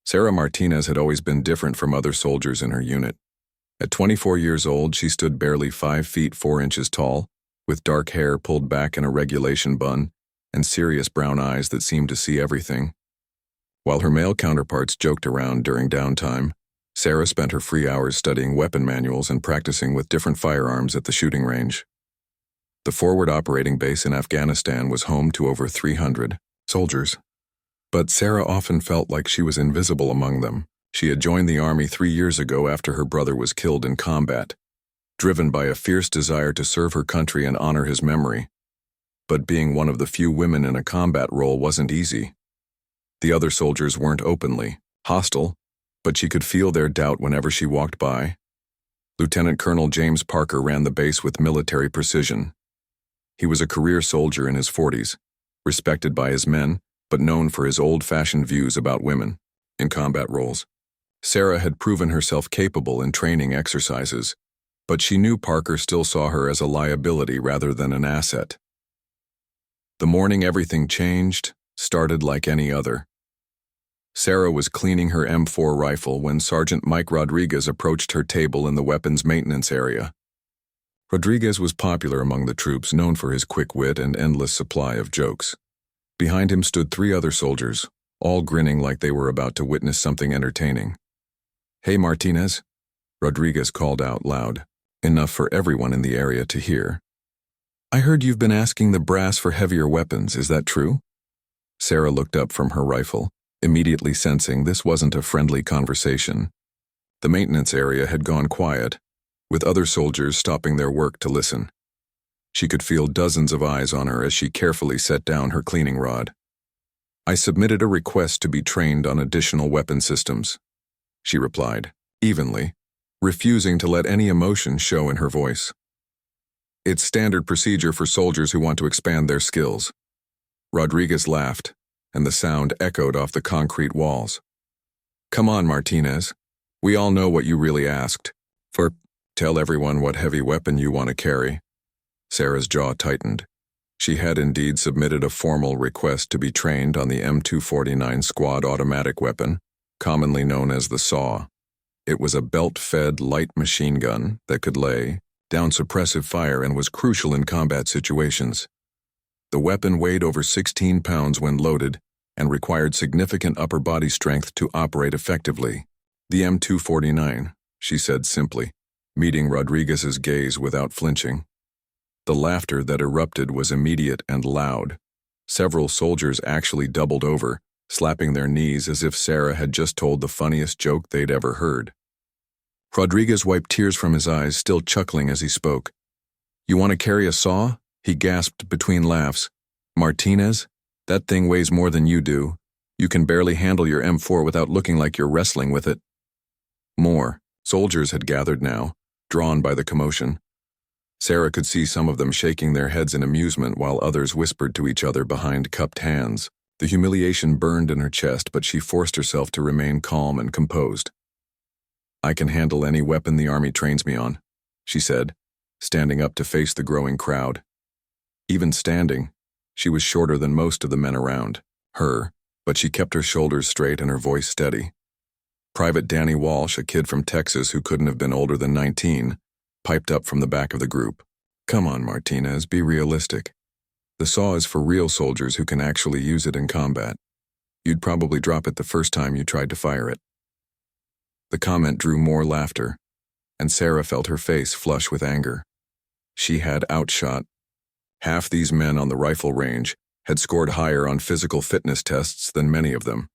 Sarah Martinez had always been different from other soldiers in her unit. At 24 years old, she stood barely 5 feet 4 inches tall, with dark hair pulled back in a regulation bun and serious brown eyes that seemed to see everything. While her male counterparts joked around during downtime, Sarah spent her free hours studying weapon manuals and practicing with different firearms at the shooting range. The forward operating base in Afghanistan was home to over 300 soldiers. But Sarah often felt like she was invisible among them. She had joined the army 3 years ago after her brother was killed in combat, driven by a fierce desire to serve her country and honor his memory. But being one of the few women in a combat role wasn't easy. The other soldiers weren't openly hostile, but she could feel their doubt whenever she walked by. Lieutenant Colonel James Parker ran the base with military precision. He was a career soldier in his 40s, respected by his men, but known for his old-fashioned views about women in combat roles. Sarah had proven herself capable in training exercises, but she knew Parker still saw her as a liability rather than an asset. The morning everything changed started like any other. Sarah was cleaning her M4 rifle when Sergeant Mike Rodriguez approached her table in the weapons maintenance area. Rodriguez was popular among the troops, known for his quick wit and endless supply of jokes. Behind him stood 3 other soldiers, all grinning like they were about to witness something entertaining. "Hey, Martinez," Rodriguez called out loud, enough for everyone in the area to hear. "I heard you've been asking the brass for heavier weapons, is that true?" Sarah looked up from her rifle, immediately sensing this wasn't a friendly conversation. The maintenance area had gone quiet, with other soldiers stopping their work to listen. She could feel dozens of eyes on her as she carefully set down her cleaning rod. "I submitted a request to be trained on additional weapon systems," she replied, evenly, refusing to let any emotion show in her voice. "It's standard procedure for soldiers who want to expand their skills." Rodriguez laughed, and the sound echoed off the concrete walls. "Come on, Martinez. We all know what you really asked for. Tell everyone what heavy weapon you want to carry." Sarah's jaw tightened. She had indeed submitted a formal request to be trained on the M249 squad automatic weapon, commonly known as the SAW. It was a belt-fed light machine gun that could lay down suppressive fire and was crucial in combat situations. The weapon weighed over 16 pounds when loaded and required significant upper body strength to operate effectively. "The M249, she said simply, meeting Rodriguez's gaze without flinching. The laughter that erupted was immediate and loud. Several soldiers actually doubled over, slapping their knees as if Sarah had just told the funniest joke they'd ever heard. Rodriguez wiped tears from his eyes, still chuckling as he spoke. "You want to carry a SAW?" he gasped between laughs. "Martinez, that thing weighs more than you do. You can barely handle your M4 without looking like you're wrestling with it." More soldiers had gathered now, drawn by the commotion. Sarah could see some of them shaking their heads in amusement while others whispered to each other behind cupped hands. The humiliation burned in her chest, but she forced herself to remain calm and composed. "I can handle any weapon the Army trains me on," she said, standing up to face the growing crowd. Even standing, she was shorter than most of the men around her, but she kept her shoulders straight and her voice steady. Private Danny Walsh, a kid from Texas who couldn't have been older than 19, piped up from the back of the group. "Come on, Martinez, be realistic. The SAW is for real soldiers who can actually use it in combat. You'd probably drop it the first time you tried to fire it." The comment drew more laughter, and Sarah felt her face flush with anger. She had outshot. Half these men on the rifle range had scored higher on physical fitness tests than many of them,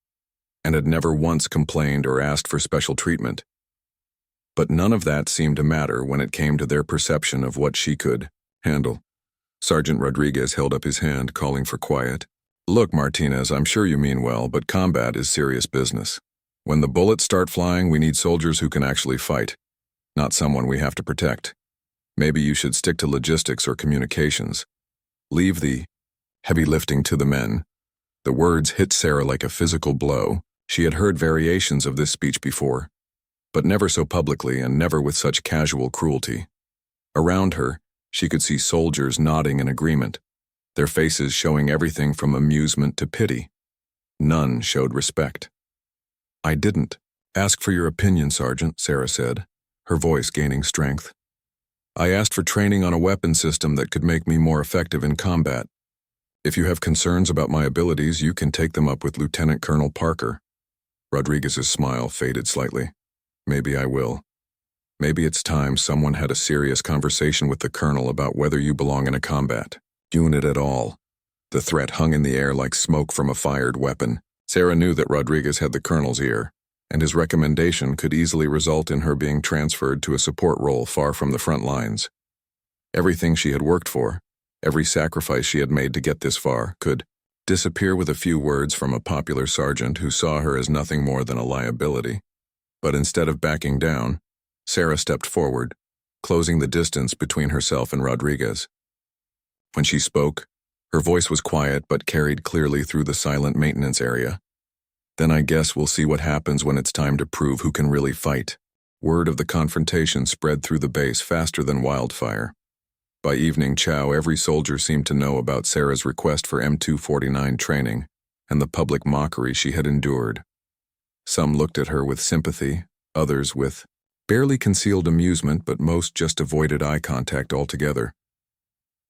and had never once complained or asked for special treatment. But none of that seemed to matter when it came to their perception of what she could handle. Sergeant Rodriguez held up his hand, calling for quiet. "Look, Martinez, I'm sure you mean well, but combat is serious business. When the bullets start flying, we need soldiers who can actually fight, not someone we have to protect. Maybe you should stick to logistics or communications. Leave the heavy lifting to the men." The words hit Sarah like a physical blow. She had heard variations of this speech before, but never so publicly and never with such casual cruelty. Around her, she could see soldiers nodding in agreement, their faces showing everything from amusement to pity. None showed respect. I didn't. Ask for your opinion, Sergeant, Sarah said, her voice gaining strength. I asked for training on a weapon system that could make me more effective in combat. If you have concerns about my abilities, you can take them up with Lieutenant Colonel Parker. Rodriguez's smile faded slightly. Maybe I will. Maybe it's time someone had a serious conversation with the colonel about whether you belong in a combat unit at all. The threat hung in the air like smoke from a fired weapon. Sarah knew that Rodriguez had the colonel's ear, and his recommendation could easily result in her being transferred to a support role far from the front lines. Everything she had worked for, every sacrifice she had made to get this far, could disappear with a few words from a popular sergeant who saw her as nothing more than a liability. But instead of backing down, Sarah stepped forward, closing the distance between herself and Rodriguez. When she spoke, her voice was quiet but carried clearly through the silent maintenance area. Then I guess we'll see what happens when it's time to prove who can really fight. Word of the confrontation spread through the base faster than wildfire. By evening chow, every soldier seemed to know about Sarah's request for M249 training and the public mockery she had endured. Some looked at her with sympathy, others with barely concealed amusement, but most just avoided eye contact altogether.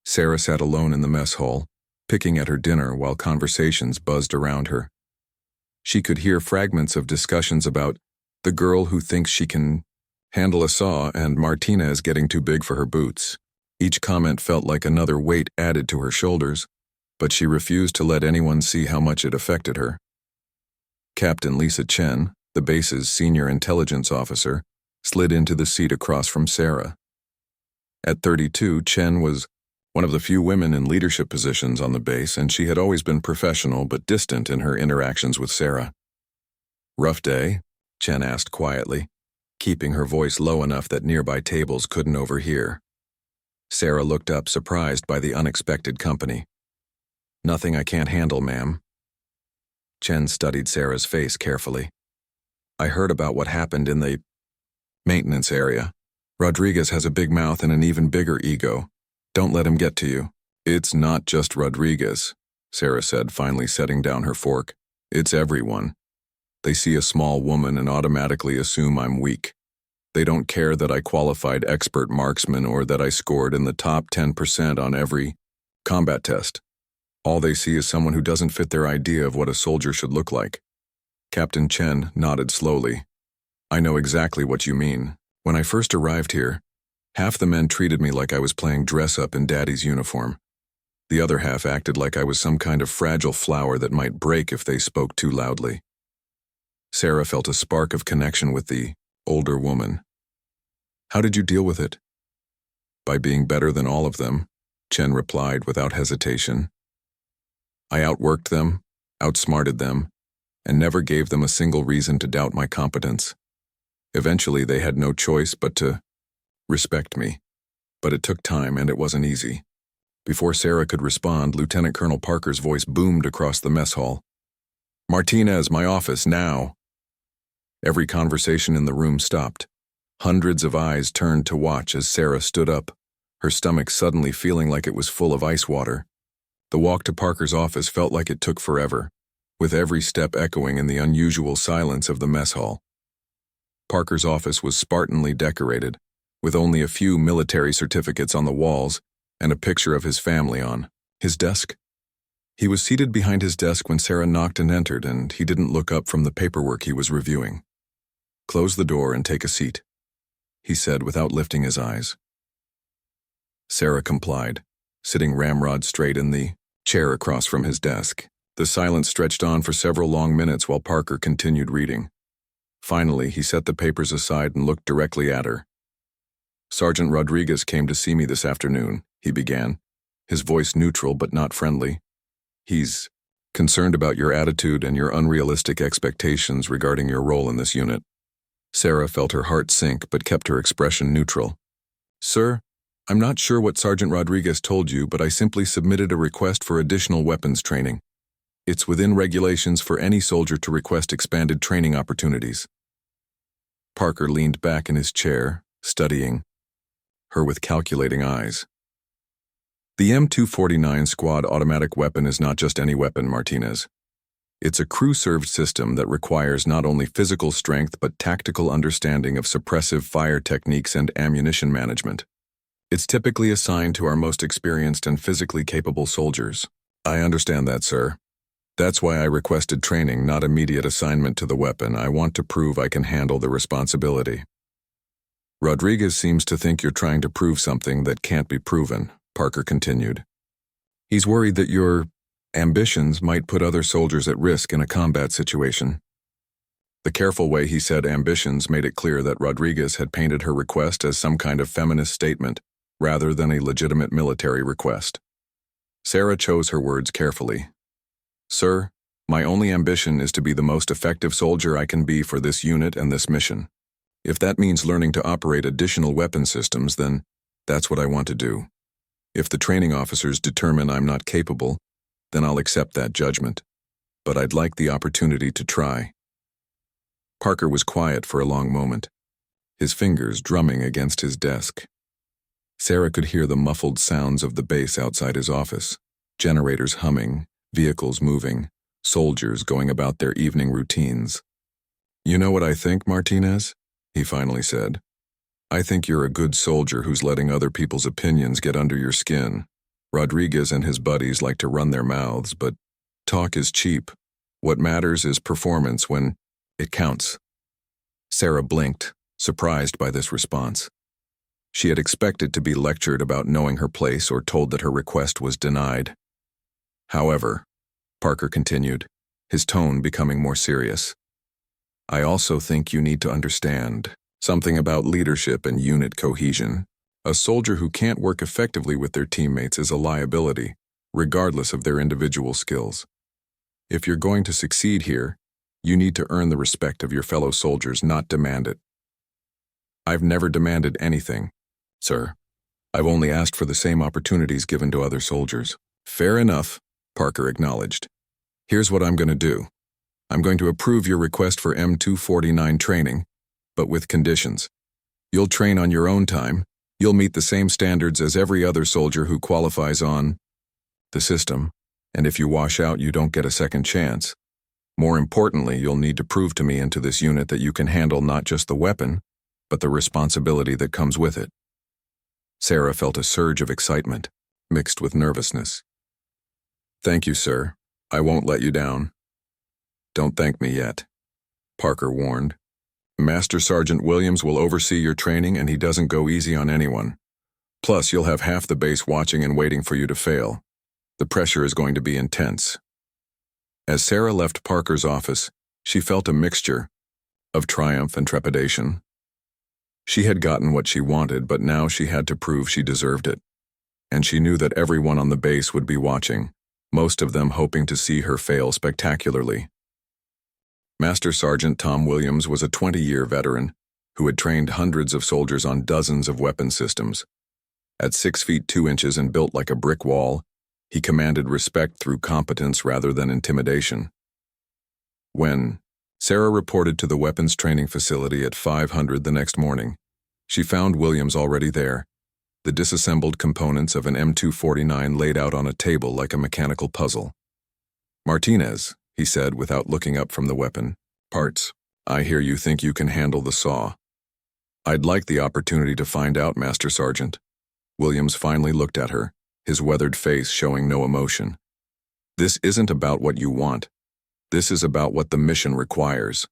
Sarah sat alone in the mess hall, picking at her dinner while conversations buzzed around her. She could hear fragments of discussions about the girl who thinks she can handle a saw and Martinez getting too big for her boots. Each comment felt like another weight added to her shoulders, but she refused to let anyone see how much it affected her. Captain Lisa Chen, the base's senior intelligence officer, slid into the seat across from Sarah. At 32, Chen was one of the few women in leadership positions on the base, and she had always been professional but distant in her interactions with Sarah. "Rough day?" Chen asked quietly, keeping her voice low enough that nearby tables couldn't overhear. Sarah looked up, surprised by the unexpected company. "Nothing I can't handle, ma'am." Chen studied Sarah's face carefully. "I heard about what happened in the maintenance area. Rodriguez has a big mouth and an even bigger ego. Don't let him get to you." "It's not just Rodriguez," Sarah said, finally setting down her fork. "It's everyone. They see a small woman and automatically assume I'm weak. They don't care that I qualified expert marksman or that I scored in the top 10% on every combat test. All they see is someone who doesn't fit their idea of what a soldier should look like." Captain Chen nodded slowly. "I know exactly what you mean. When I first arrived here, half the men treated me like I was playing dress-up in Daddy's uniform. The other half acted like I was some kind of fragile flower that might break if they spoke too loudly." Sarah felt a spark of connection with the older woman. "How did you deal with it?" "By being better than all of them," Chen replied without hesitation. "I outworked them, outsmarted them, and never gave them a single reason to doubt my competence. Eventually, they had no choice but to respect me. But it took time and it wasn't easy." Before Sarah could respond, Lieutenant Colonel Parker's voice boomed across the mess hall. "Martinez, my office, now." Every conversation in the room stopped. Hundreds of eyes turned to watch as Sarah stood up, her stomach suddenly feeling like it was full of ice water. The walk to Parker's office felt like it took forever, with every step echoing in the unusual silence of the mess hall. Parker's office was spartanly decorated, with only a few military certificates on the walls and a picture of his family on his desk. He was seated behind his desk when Sarah knocked and entered, and he didn't look up from the paperwork he was reviewing. "Close the door and take a seat," he said without lifting his eyes. Sarah complied, sitting ramrod straight in the chair across from his desk. The silence stretched on for several long minutes while Parker continued reading. Finally, he set the papers aside and looked directly at her. "Sergeant Rodriguez came to see me this afternoon," he began, his voice neutral but not friendly. "He's concerned about your attitude and your unrealistic expectations regarding your role in this unit." Sarah felt her heart sink but kept her expression neutral. "Sir, I'm not sure what Sergeant Rodriguez told you, but I simply submitted a request for additional weapons training. It's within regulations for any soldier to request expanded training opportunities." Parker leaned back in his chair, studying her with calculating eyes. "The M249 squad automatic weapon is not just any weapon, Martinez. It's a crew-served system that requires not only physical strength but tactical understanding of suppressive fire techniques and ammunition management. It's typically assigned to our most experienced and physically capable soldiers. I understand that, sir. That's why I requested training, not immediate assignment to the weapon. I want to prove I can handle the responsibility. Rodriguez seems to think you're trying to prove something that can't be proven, Parker continued. He's worried that your ambitions might put other soldiers at risk in a combat situation. The careful way he said ambitions made it clear that Rodriguez had painted her request as some kind of feminist statement rather than a legitimate military request. Sarah chose her words carefully. Sir, my only ambition is to be the most effective soldier I can be for this unit and this mission. If that means learning to operate additional weapon systems, then that's what I want to do. If the training officers determine I'm not capable, then I'll accept that judgment. But I'd like the opportunity to try. Parker was quiet for a long moment, his fingers drumming against his desk. Sarah could hear the muffled sounds of the base outside his office, generators humming, vehicles moving, soldiers going about their evening routines. You know what I think, Martinez? He finally said. I think you're a good soldier who's letting other people's opinions get under your skin. Rodriguez and his buddies like to run their mouths, but talk is cheap. What matters is performance when it counts. Sarah blinked, surprised by this response. She had expected to be lectured about knowing her place or told that her request was denied. However, Parker continued, his tone becoming more serious. I also think you need to understand something about leadership and unit cohesion. A soldier who can't work effectively with their teammates is a liability, regardless of their individual skills. If you're going to succeed here, you need to earn the respect of your fellow soldiers, not demand it. I've never demanded anything, sir. I've only asked for the same opportunities given to other soldiers. Fair enough, Parker acknowledged. Here's what I'm going to do. I'm going to approve your request for M249 training, but with conditions. You'll train on your own time. You'll meet the same standards as every other soldier who qualifies on the system, and if you wash out, you don't get a second chance. More importantly, you'll need to prove to me and to this unit that you can handle not just the weapon, but the responsibility that comes with it. Sarah felt a surge of excitement, mixed with nervousness. Thank you, sir. I won't let you down. Don't thank me yet, Parker warned. Master Sergeant Williams will oversee your training, and he doesn't go easy on anyone. Plus, you'll have half the base watching and waiting for you to fail. The pressure is going to be intense. As Sarah left Parker's office, she felt a mixture of triumph and trepidation. She had gotten what she wanted, but now she had to prove she deserved it. And she knew that everyone on the base would be watching, most of them hoping to see her fail spectacularly. Master Sergeant Tom Williams was a 20-year veteran who had trained hundreds of soldiers on dozens of weapon systems. At 6 feet 2 inches and built like a brick wall, he commanded respect through competence rather than intimidation. When Sarah reported to the weapons training facility at 500 the next morning, she found Williams already there, the disassembled components of an M249 laid out on a table like a mechanical puzzle. Martinez, he said without looking up from the weapon. Parts. I hear you think you can handle the saw. I'd like the opportunity to find out, Master Sergeant. Williams finally looked at her, his weathered face showing no emotion. This isn't about what you want. This is about what the mission requires.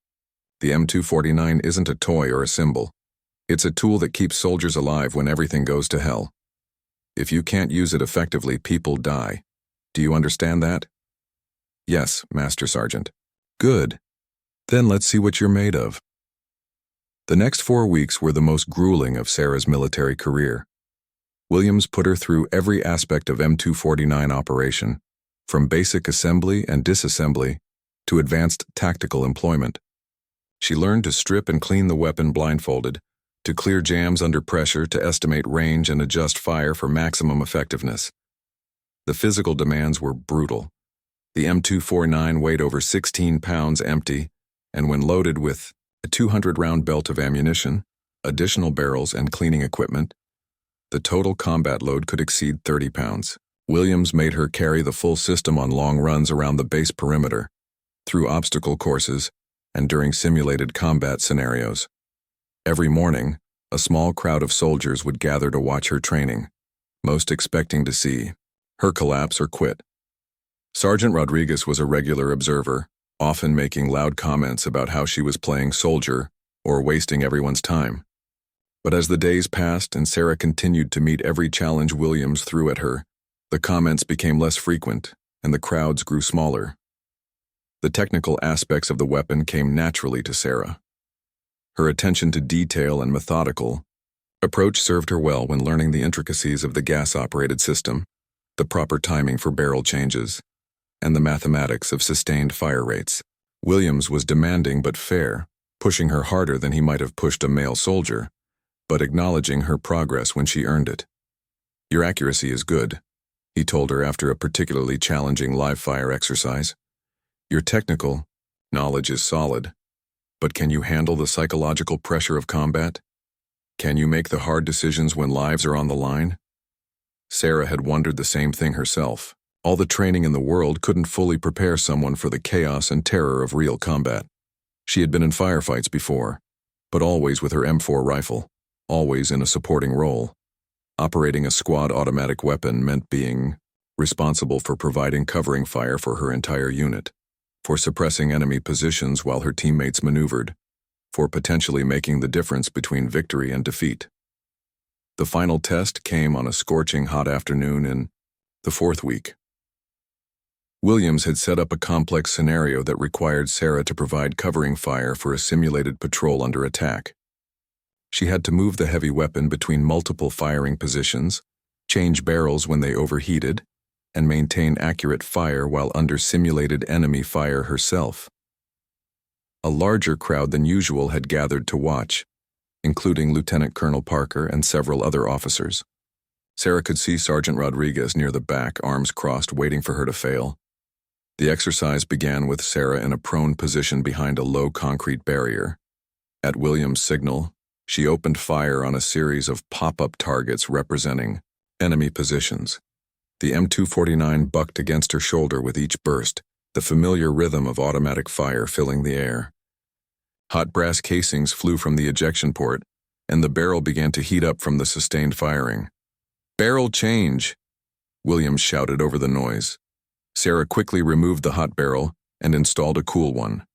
The M249 isn't a toy or a symbol. It's a tool that keeps soldiers alive when everything goes to hell. If you can't use it effectively, people die. Do you understand that? Yes, Master Sergeant. Good. Then let's see what you're made of. The next 4 weeks were the most grueling of Sarah's military career. Williams put her through every aspect of M249 operation, from basic assembly and disassembly to advanced tactical employment. She learned to strip and clean the weapon blindfolded, to clear jams under pressure, to estimate range and adjust fire for maximum effectiveness. The physical demands were brutal. The M249 weighed over 16 pounds empty, and when loaded with a 200-round belt of ammunition, additional barrels, and cleaning equipment, the total combat load could exceed 30 pounds. Williams made her carry the full system on long runs around the base perimeter, through obstacle courses, and during simulated combat scenarios. Every morning, a small crowd of soldiers would gather to watch her training, most expecting to see her collapse or quit. Sergeant Rodriguez was a regular observer, often making loud comments about how she was playing soldier or wasting everyone's time. But as the days passed and Sarah continued to meet every challenge Williams threw at her, the comments became less frequent and the crowds grew smaller. The technical aspects of the weapon came naturally to Sarah. Her attention to detail and methodical approach served her well when learning the intricacies of the gas-operated system, the proper timing for barrel changes, and the mathematics of sustained fire rates. Williams was demanding but fair, pushing her harder than he might have pushed a male soldier, but acknowledging her progress when she earned it. "Your accuracy is good," he told her after a particularly challenging live-fire exercise. "Your technical knowledge is solid, but can you handle the psychological pressure of combat? Can you make the hard decisions when lives are on the line?" Sarah had wondered the same thing herself. All the training in the world couldn't fully prepare someone for the chaos and terror of real combat. She had been in firefights before, but always with her M4 rifle, always in a supporting role. Operating a squad automatic weapon meant being responsible for providing covering fire for her entire unit, for suppressing enemy positions while her teammates maneuvered, for potentially making the difference between victory and defeat. The final test came on a scorching hot afternoon in the 4th week. Williams had set up a complex scenario that required Sarah to provide covering fire for a simulated patrol under attack. She had to move the heavy weapon between multiple firing positions, change barrels when they overheated, and maintain accurate fire while under simulated enemy fire herself. A larger crowd than usual had gathered to watch, including Lieutenant Colonel Parker and several other officers. Sarah could see Sergeant Rodriguez near the back, arms crossed, waiting for her to fail. The exercise began with Sarah in a prone position behind a low concrete barrier. At Williams' signal, she opened fire on a series of pop-up targets representing enemy positions. The M249 bucked against her shoulder with each burst, the familiar rhythm of automatic fire filling the air. Hot brass casings flew from the ejection port, and the barrel began to heat up from the sustained firing. "Barrel change!" Williams shouted over the noise. Sarah quickly removed the hot barrel and installed a cool one,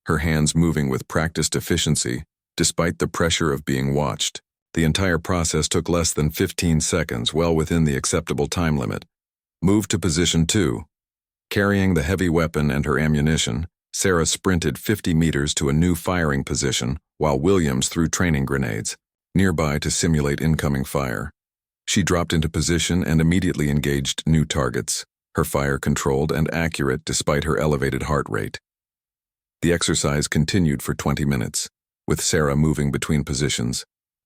her hands moving with practiced efficiency despite the pressure of being watched. The entire process took less than 15 seconds, well within the acceptable time limit. Move to position 2. Carrying the heavy weapon and her ammunition, Sarah sprinted 50 meters to a new firing position while Williams threw training grenades nearby to simulate incoming fire. She dropped into position and immediately engaged new targets, her fire controlled and accurate despite her elevated heart rate. The exercise continued for 20 minutes, with Sarah moving between positions,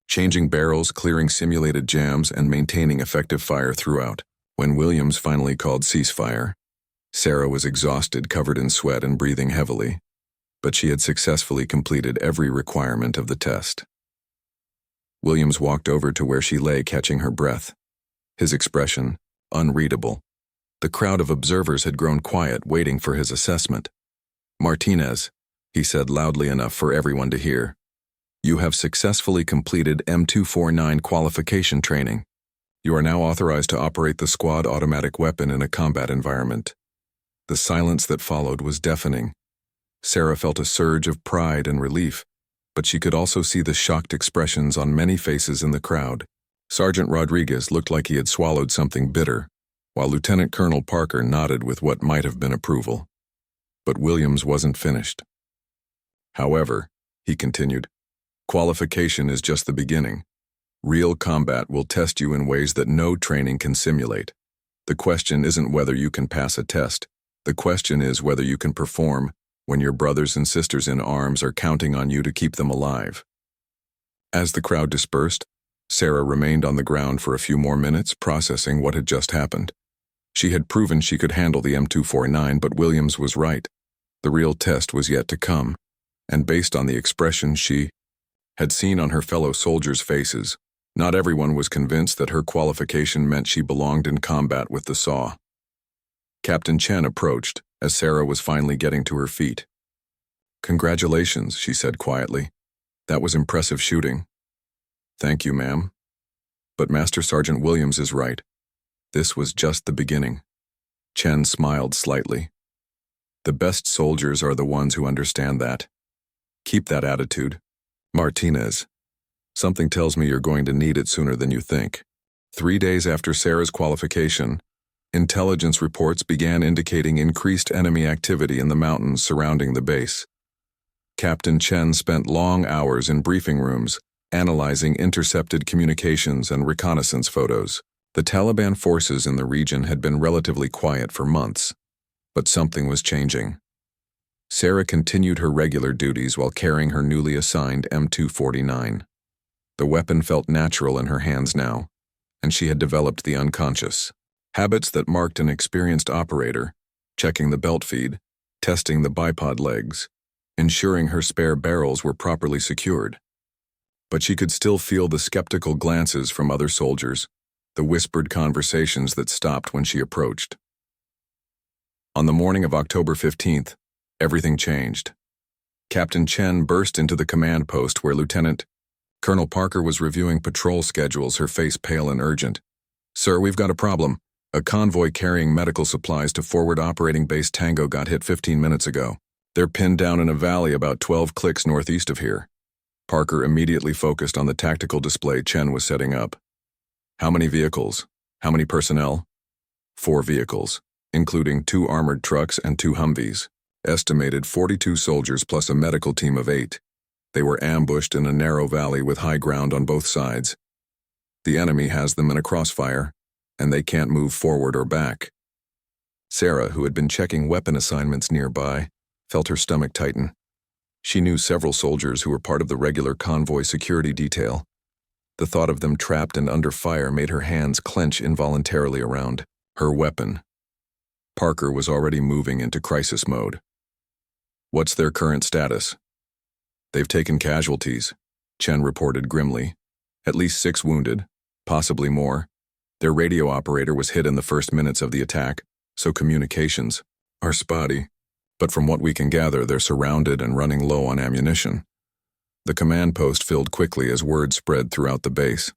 changing barrels, clearing simulated jams, and maintaining effective fire throughout. When Williams finally called ceasefire, Sarah was exhausted, covered in sweat, and breathing heavily, but she had successfully completed every requirement of the test. Williams walked over to where she lay, catching her breath, his expression unreadable. The crowd of observers had grown quiet, waiting for his assessment. "Martinez," he said loudly enough for everyone to hear, "you have successfully completed M249 qualification training. You are now authorized to operate the squad automatic weapon in a combat environment." The silence that followed was deafening. Sarah felt a surge of pride and relief, but she could also see the shocked expressions on many faces in the crowd. Sergeant Rodriguez looked like he had swallowed something bitter, while Lieutenant Colonel Parker nodded with what might have been approval. But Williams wasn't finished. "However," he continued, "qualification is just the beginning. Real combat will test you in ways that no training can simulate. The question isn't whether you can pass a test. The question is whether you can perform when your brothers and sisters in arms are counting on you to keep them alive." As the crowd dispersed, Sarah remained on the ground for a few more minutes, processing what had just happened. She had proven she could handle the M249, but Williams was right. The real test was yet to come, and based on the expression she had seen on her fellow soldiers' faces, not everyone was convinced that her qualification meant she belonged in combat with the SAW. Captain Chen approached, as Sarah was finally getting to her feet. "Congratulations," she said quietly. "That was impressive shooting." "Thank you, ma'am. But Master Sergeant Williams is right. This was just the beginning." Chen smiled slightly. "The best soldiers are the ones who understand that. Keep that attitude. Martinez, something tells me you're going to need it sooner than you think." 3 days after Sarah's qualification, intelligence reports began indicating increased enemy activity in the mountains surrounding the base. Captain Chen spent long hours in briefing rooms, analyzing intercepted communications and reconnaissance photos. The Taliban forces in the region had been relatively quiet for months, but something was changing. Sarah continued her regular duties while carrying her newly assigned M249. The weapon felt natural in her hands now, and she had developed the unconscious habits that marked an experienced operator, checking the belt feed, testing the bipod legs, ensuring her spare barrels were properly secured. But she could still feel the skeptical glances from other soldiers, the whispered conversations that stopped when she approached. On the morning of October 15th, everything changed. Captain Chen burst into the command post where Lieutenant Colonel Parker was reviewing patrol schedules, her face pale and urgent. "Sir, we've got a problem. A convoy carrying medical supplies to Forward Operating Base Tango got hit 15 minutes ago. They're pinned down in a valley about 12 clicks northeast of here." Parker immediately focused on the tactical display Chen was setting up. "How many vehicles? How many personnel?" 4 vehicles, including 2 armored trucks and 2 Humvees. Estimated 42 soldiers plus a medical team of 8. They were ambushed in a narrow valley with high ground on both sides. The enemy has them in a crossfire, and they can't move forward or back. Sarah, who had been checking weapon assignments nearby, felt her stomach tighten. She knew several soldiers who were part of the regular convoy security detail. The thought of them trapped and under fire made her hands clench involuntarily around her weapon. Parker was already moving into crisis mode. "What's their current status?" "They've taken casualties," Chen reported grimly. "At least 6 wounded, possibly more. Their radio operator was hit in the first minutes of the attack, so communications are spotty. But from what we can gather, they're surrounded and running low on ammunition." The command post filled quickly as word spread throughout the base.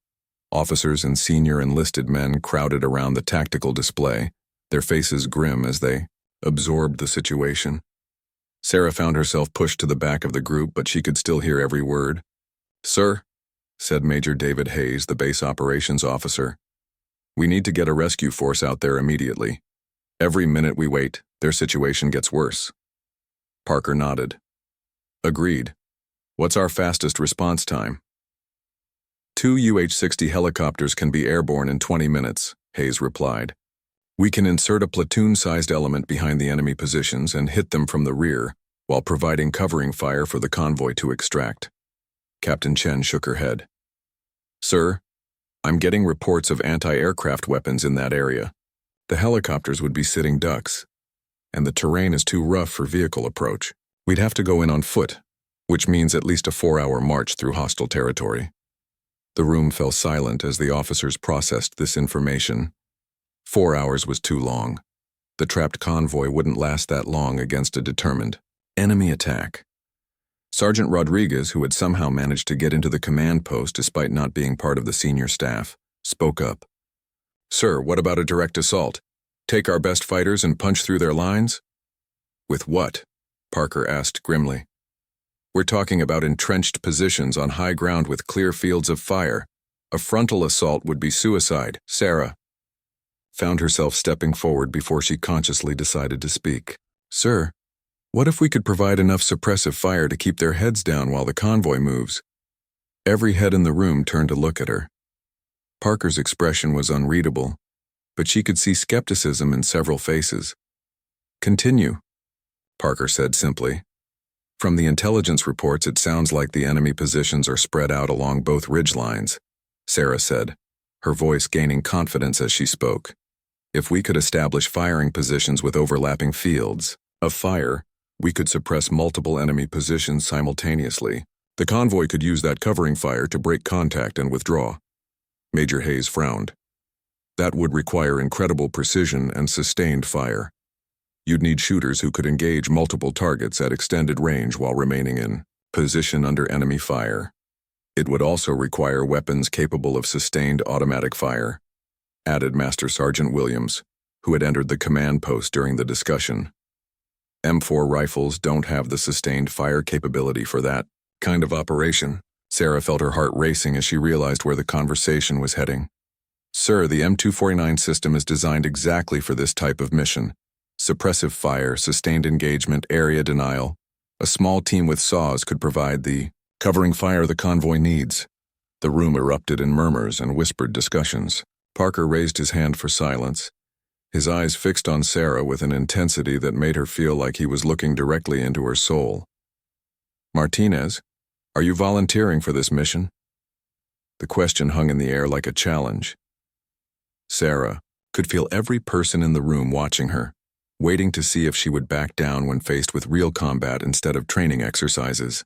Officers and senior enlisted men crowded around the tactical display, their faces grim as they absorbed the situation. Sarah found herself pushed to the back of the group, but she could still hear every word. "Sir," said Major David Hayes, the base operations officer, "we need to get a rescue force out there immediately. Every minute we wait, their situation gets worse." Parker nodded. "Agreed. What's our fastest response time?" 2 UH-60 helicopters can be airborne in 20 minutes, Hayes replied. "We can insert a platoon-sized element behind the enemy positions and hit them from the rear, while providing covering fire for the convoy to extract." Captain Chen shook her head. "Sir, I'm getting reports of anti-aircraft weapons in that area. The helicopters would be sitting ducks, and the terrain is too rough for vehicle approach. We'd have to go in on foot, which means at least a 4-hour march through hostile territory." The room fell silent as the officers processed this information. 4 hours was too long. The trapped convoy wouldn't last that long against a determined enemy attack. Sergeant Rodriguez, who had somehow managed to get into the command post despite not being part of the senior staff, spoke up. "Sir, what about a direct assault? Take our best fighters and punch through their lines?" "With what?" Parker asked grimly. "We're talking about entrenched positions on high ground with clear fields of fire. A frontal assault would be suicide." Sarah found herself stepping forward before she consciously decided to speak. "Sir, what if we could provide enough suppressive fire to keep their heads down while the convoy moves?" Every head in the room turned to look at her. Parker's expression was unreadable, but she could see skepticism in several faces. "Continue," Parker said simply. "From the intelligence reports, it sounds like the enemy positions are spread out along both ridge lines," Sarah said, her voice gaining confidence as she spoke. "If we could establish firing positions with overlapping fields of fire, we could suppress multiple enemy positions simultaneously. The convoy could use that covering fire to break contact and withdraw." Major Hayes frowned. "That would require incredible precision and sustained fire. You'd need shooters who could engage multiple targets at extended range while remaining in position under enemy fire. It would also require weapons capable of sustained automatic fire, added Master Sergeant Williams, who had entered the command post during the discussion. M4 rifles don't have the sustained fire capability for that kind of operation. Sarah felt her heart racing as she realized where the conversation was heading. Sir, the M249 system is designed exactly for this type of mission. Suppressive fire, sustained engagement, area denial. A small team with saws could provide the covering fire the convoy needs. The room erupted in murmurs and whispered discussions. Parker raised his hand for silence, his eyes fixed on Sarah with an intensity that made her feel like he was looking directly into her soul. Martinez, are you volunteering for this mission? The question hung in the air like a challenge. Sarah could feel every person in the room watching her, waiting to see if she would back down when faced with real combat instead of training exercises.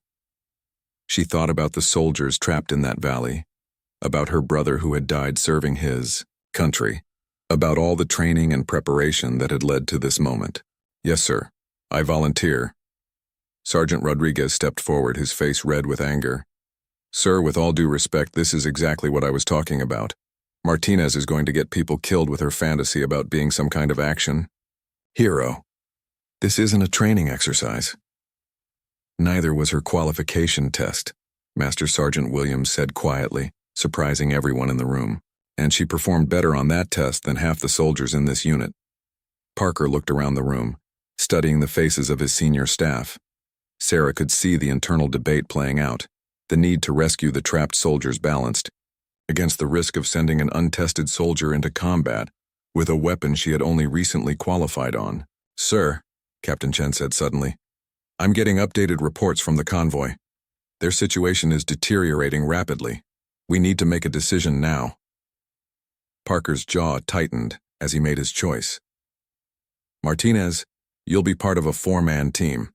She thought about the soldiers trapped in that valley, about her brother who had died serving his country, about all the training and preparation that had led to this moment. Yes, sir. I volunteer. Sergeant Rodriguez stepped forward, his face red with anger. Sir, with all due respect, this is exactly what I was talking about. Martinez is going to get people killed with her fantasy about being some kind of action hero. This isn't a training exercise. Neither was her qualification test, Master Sergeant Williams said quietly, surprising everyone in the room. And she performed better on that test than half the soldiers in this unit. Parker looked around the room, studying the faces of his senior staff. Sarah could see the internal debate playing out, the need to rescue the trapped soldiers balanced against the risk of sending an untested soldier into combat with a weapon she had only recently qualified on. Sir, Captain Chen said suddenly, I'm getting updated reports from the convoy. Their situation is deteriorating rapidly. We need to make a decision now. Parker's jaw tightened as he made his choice. Martinez, you'll be part of a 4-man team.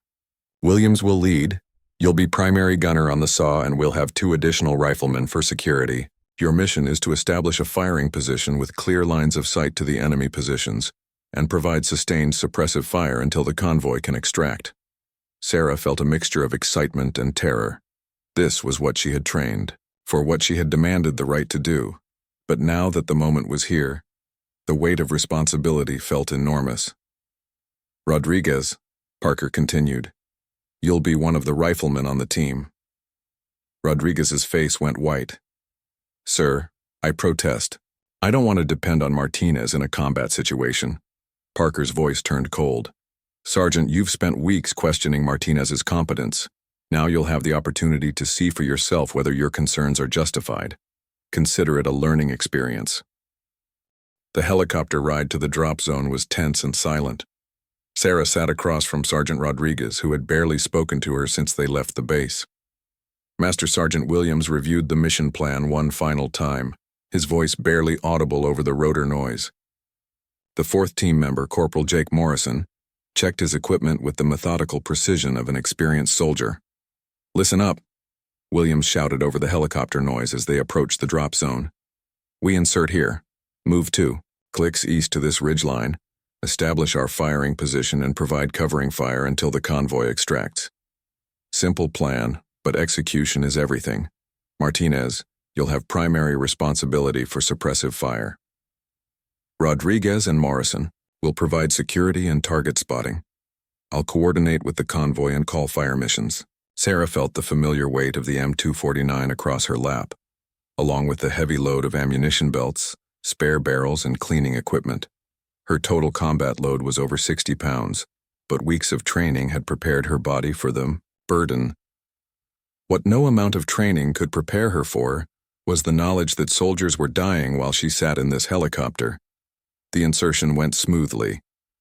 Williams will lead. You'll be primary gunner on the saw and we'll have 2 additional riflemen for security. Your mission is to establish a firing position with clear lines of sight to the enemy positions and provide sustained suppressive fire until the convoy can extract. Sarah felt a mixture of excitement and terror. This was what she had trained, for what she had demanded the right to do. But now that the moment was here, the weight of responsibility felt enormous. Rodriguez, Parker continued, you'll be one of the riflemen on the team. Rodriguez's face went white. Sir, I protest. I don't want to depend on Martinez in a combat situation. Parker's voice turned cold. Sergeant, you've spent weeks questioning Martinez's competence. Now you'll have the opportunity to see for yourself whether your concerns are justified. Consider it a learning experience. The helicopter ride to the drop zone was tense and silent. Sarah sat across from Sergeant Rodriguez, who had barely spoken to her since they left the base. Master Sergeant Williams reviewed the mission plan one final time, his voice barely audible over the rotor noise. The 4th team member, Corporal Jake Morrison, checked his equipment with the methodical precision of an experienced soldier. Listen up, Williams shouted over the helicopter noise as they approached the drop zone. We insert here. Move 2. Clicks east to this ridgeline. Establish our firing position and provide covering fire until the convoy extracts. Simple plan, but execution is everything. Martinez, you'll have primary responsibility for suppressive fire. Rodriguez and Morrison will provide security and target spotting. I'll coordinate with the convoy and call fire missions. Sarah felt the familiar weight of the M249 across her lap, along with the heavy load of ammunition belts, spare barrels, and cleaning equipment. Her total combat load was over 60 pounds, but weeks of training had prepared her body for the burden. What no amount of training could prepare her for was the knowledge that soldiers were dying while she sat in this helicopter. The insertion went smoothly,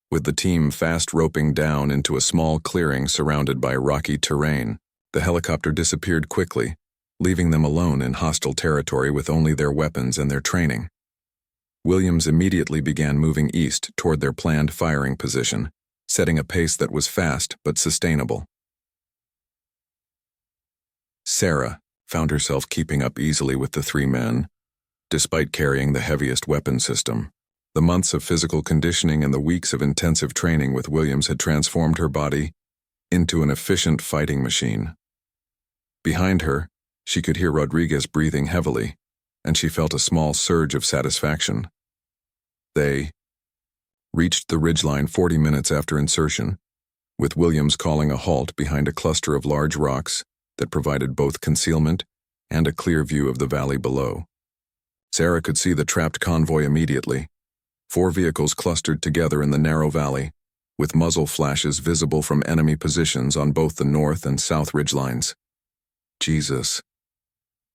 with the team fast roping down into a small clearing surrounded by rocky terrain. The helicopter disappeared quickly, leaving them alone in hostile territory with only their weapons and their training. Williams immediately began moving east toward their planned firing position, setting a pace that was fast but sustainable. Sarah found herself keeping up easily with the 3 men, despite carrying the heaviest weapon system. The months of physical conditioning and the weeks of intensive training with Williams had transformed her body into an efficient fighting machine. Behind her, she could hear Rodriguez breathing heavily, and she felt a small surge of satisfaction. They reached the ridgeline 40 minutes after insertion, with Williams calling a halt behind a cluster of large rocks that provided both concealment and a clear view of the valley below. Sarah could see the trapped convoy immediately. 4 vehicles clustered together in the narrow valley, with muzzle flashes visible from enemy positions on both the north and south ridgelines. "Jesus,"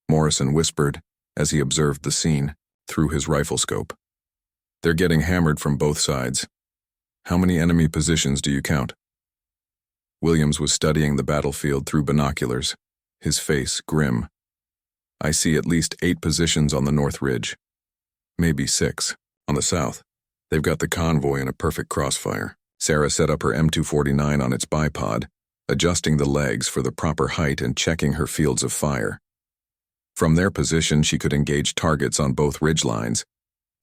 Morrison whispered as he observed the scene through his rifle scope. "They're getting hammered from both sides. How many enemy positions do you count?" Williams was studying the battlefield through binoculars, his face grim. "I see at least 8 positions on the north ridge. Maybe 6. On the south, they've got the convoy in a perfect crossfire." Sarah set up her M249 on its bipod, adjusting the legs for the proper height and checking her fields of fire. From their position, she could engage targets on both ridgelines,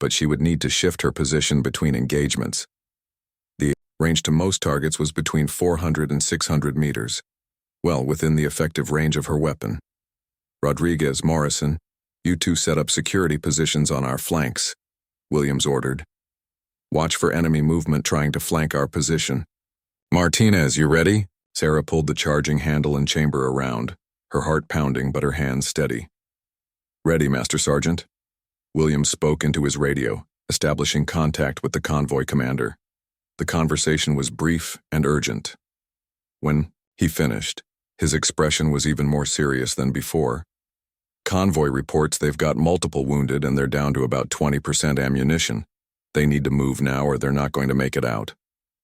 but she would need to shift her position between engagements. The range to most targets was between 400 and 600 meters, well within the effective range of her weapon. "Rodriguez, Morrison, you two set up security positions on our flanks," Williams ordered. "Watch for enemy movement trying to flank our position." "Martinez, you ready?" Sarah pulled the charging handle and chamber around, her heart pounding but her hands steady. "Ready, Master Sergeant." Williams spoke into his radio, establishing contact with the convoy commander. The conversation was brief and urgent. When he finished, his expression was even more serious than before. "Convoy reports they've got multiple wounded and they're down to about 20% ammunition. They need to move now or they're not going to make it out.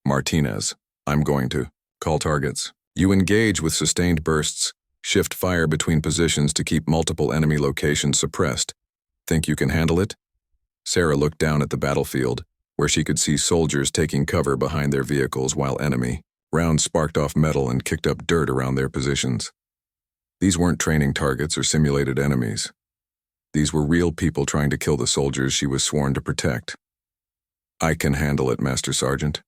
Martinez, I'm going to call targets. You engage with sustained bursts, shift fire between positions to keep multiple enemy locations suppressed. Think you can handle it?" Sarah looked down at the battlefield, where she could see soldiers taking cover behind their vehicles while enemy rounds sparked off metal and kicked up dirt around their positions. These weren't training targets or simulated enemies. These were real people trying to kill the soldiers she was sworn to protect. "I can handle it, Master Sergeant."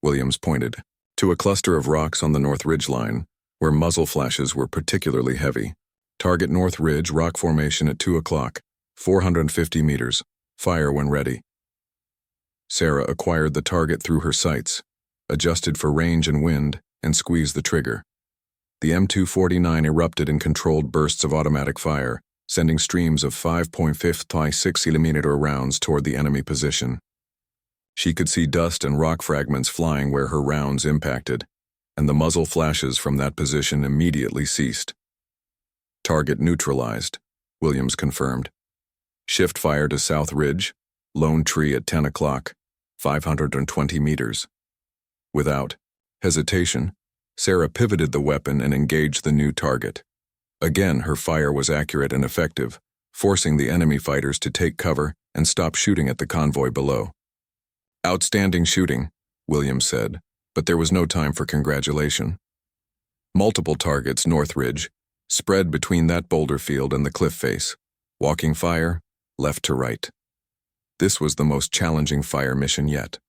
Williams pointed to a cluster of rocks on the north ridge line, where muzzle flashes were particularly heavy. "Target north ridge, rock formation at 2 o'clock, 450 meters. Fire when ready." Sarah acquired the target through her sights, adjusted for range and wind, and squeezed the trigger. The M249 erupted in controlled bursts of automatic fire, sending streams of 5.5 6mm rounds toward the enemy position. She could see dust and rock fragments flying where her rounds impacted, and the muzzle flashes from that position immediately ceased. "Target neutralized," Williams confirmed. "Shift fire to South Ridge, lone tree at 10 o'clock, 520 meters." Without hesitation, Sarah pivoted the weapon and engaged the new target. Again, her fire was accurate and effective, forcing the enemy fighters to take cover and stop shooting at the convoy below. "Outstanding shooting," Williams said, but there was no time for congratulation. Multiple targets north ridge, spread between that boulder field and the cliff face, walking fire, left to right. This was the most challenging fire mission yet.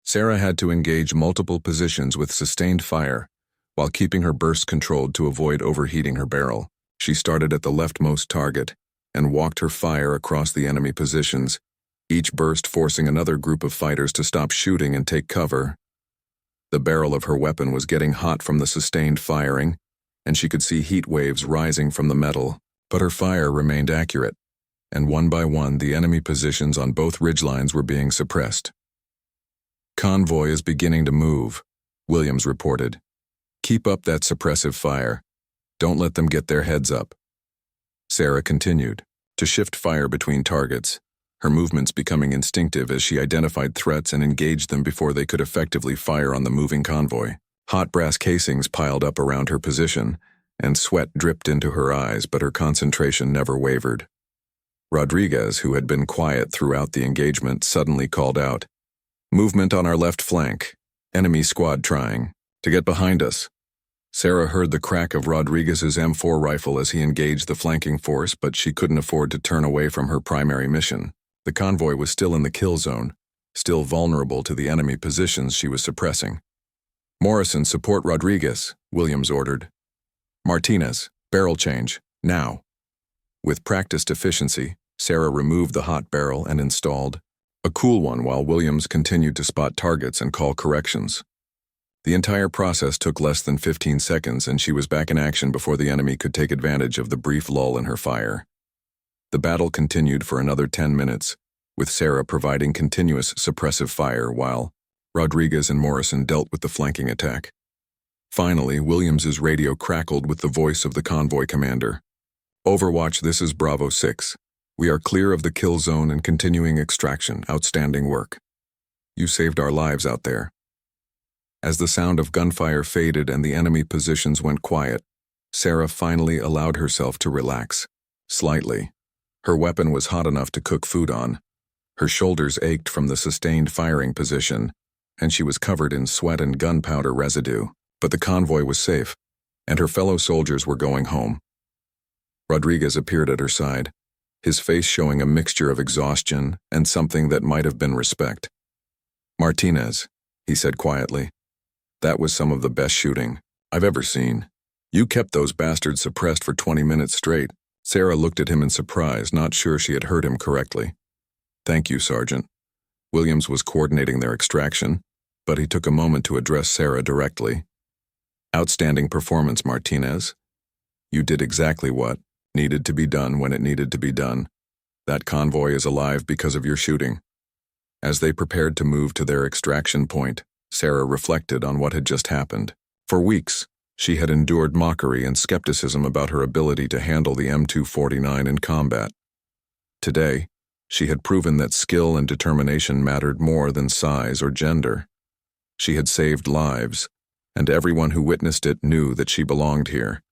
Sarah had to engage multiple positions with sustained fire, while keeping her burst controlled to avoid overheating her barrel. She started at the leftmost target and walked her fire across the enemy positions, each burst forcing another group of fighters to stop shooting and take cover. The barrel of her weapon was getting hot from the sustained firing, and she could see heat waves rising from the metal, but her fire remained accurate, and one by one the enemy positions on both ridgelines were being suppressed. "Convoy is beginning to move," Williams reported. "Keep up that suppressive fire. Don't let them get their heads up." Sarah continued to shift fire between targets, her movements becoming instinctive as she identified threats and engaged them before they could effectively fire on the moving convoy. Hot brass casings piled up around her position, and sweat dripped into her eyes, but her concentration never wavered. Rodriguez, who had been quiet throughout the engagement, suddenly called out, "Movement on our left flank. Enemy squad trying to get behind us." Sarah heard the crack of Rodriguez's M4 rifle as he engaged the flanking force, but she couldn't afford to turn away from her primary mission. The convoy was still in the kill zone, still vulnerable to the enemy positions she was suppressing. "Morrison, support Rodriguez," Williams ordered. "Martinez, barrel change, now." With practiced efficiency, Sarah removed the hot barrel and installed a cool one while Williams continued to spot targets and call corrections. The entire process took less than 15 seconds, and she was back in action before the enemy could take advantage of the brief lull in her fire. The battle continued for another 10 minutes, with Sarah providing continuous suppressive fire while Rodriguez and Morrison dealt with the flanking attack. Finally, Williams's radio crackled with the voice of the convoy commander. "Overwatch, this is Bravo 6. We are clear of the kill zone and continuing extraction. Outstanding work. You saved our lives out there." As the sound of gunfire faded and the enemy positions went quiet, Sarah finally allowed herself to relax, slightly. Her weapon was hot enough to cook food on. Her shoulders ached from the sustained firing position, and she was covered in sweat and gunpowder residue. But the convoy was safe, and her fellow soldiers were going home. Rodriguez appeared at her side, his face showing a mixture of exhaustion and something that might have been respect. "Martinez," he said quietly, "that was some of the best shooting I've ever seen. You kept those bastards suppressed for 20 minutes straight." Sarah looked at him in surprise, not sure she had heard him correctly. "Thank you, Sergeant." Williams was coordinating their extraction, but he took a moment to address Sarah directly. "Outstanding performance, Martinez. You did exactly what needed to be done when it needed to be done. That convoy is alive because of your shooting." As they prepared to move to their extraction point, Sarah reflected on what had just happened. For weeks, she had endured mockery and skepticism about her ability to handle the M249 in combat. Today, she had proven that skill and determination mattered more than size or gender. She had saved lives, and everyone who witnessed it knew that she belonged here.